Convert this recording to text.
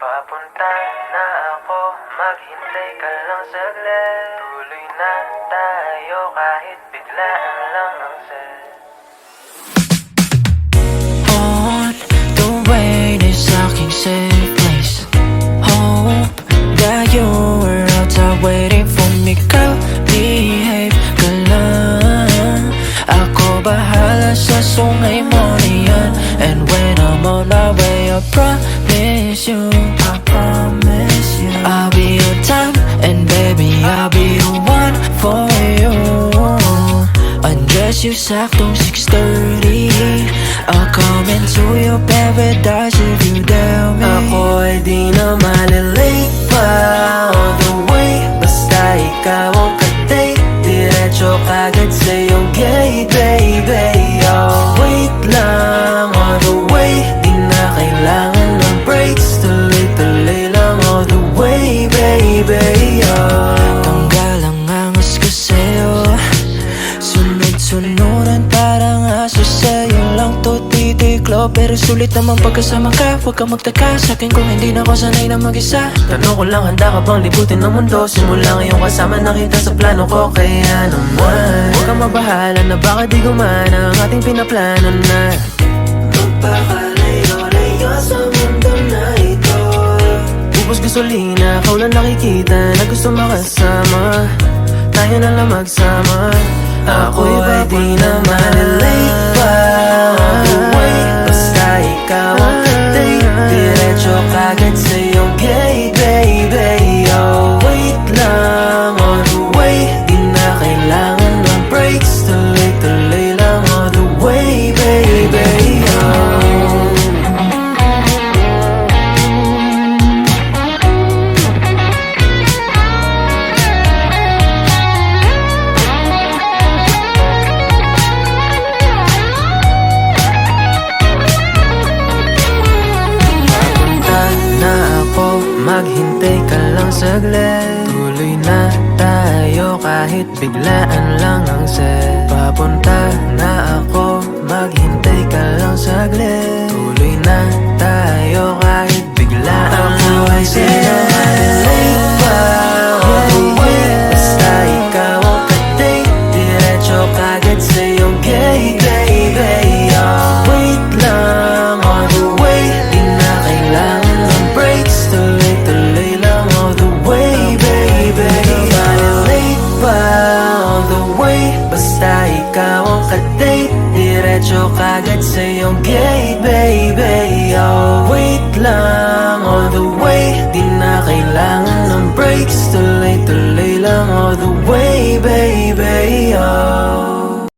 Papunta na ako, maghintay ka lang saglit. Tuloy na tayo kahit biglaan lang ang set. On the way to aking safe place. Hope that you were outside waiting for me. Girl, behave ka lang. Ako bahala sa sungay mo na yan. And when I'm on my way, I promise you, I'll be on time, and baby, I'll be the one for you. Undress you saktong 6:30. I'll come into your paradise if you dare me. Ako ay di na malilate pa all the way. Basta ikaw ang ka-date, diretso kagad sa iyong gate, baby. Oh, wait lang all the way, di na kailangan ng breaks. Tuloy-tuloy lang all the way, baby. Oh, Tanggal ang angas ko sa'yo. Sunod-sunuran parang aso sa'yo lang to titiklo. Pero sulit naman pagkasama ka. Huwag kang magtaka sa'kin kung hindi na ako sanay na mag-isa. tanong ko lang, handa ka bang libutin ng mundo? Simula ngayong kasama na kita sa plano ko. Kaya naman, huwag kang mabahala na baka di gumana ang ating pinaplano na magpakalayo-layo sa mundo na ito. Ubus gasolina, ikaw lang nakikita na gusto makasama. Tayo na lang magsama. Ako'y ba di na malilate pa all the way. Basta ikaw ang ka-date, diretso kagad sa iyong gate, baby. Oh, wait lang all the way, di na kailangan ng breaks. Tuloy-tuloy lang all the way, baby. Oh, maghintay ka lang saglit. Tuloy na tayo kahit biglaan lang ang set. Papunta na ako, maghintay ka lang saglit. Tuloy na tayo kahit biglaan lang ang set. Malilate pa all the way. Basta ikaw ang ka-date, diretso kagad sa iyong gate, baby. Oh, wait lang all the way, di na kailangan ng breaks. Tuloy-tuloy lang all the way, baby. Malilate pa all the way. Basta ikaw ang ka-date, diretso kagad sa iyong gate, baby. Oh, wait lang all the way, di na kailangan ng breaks. Tuloy-tuloy lang all the way, baby. Oh,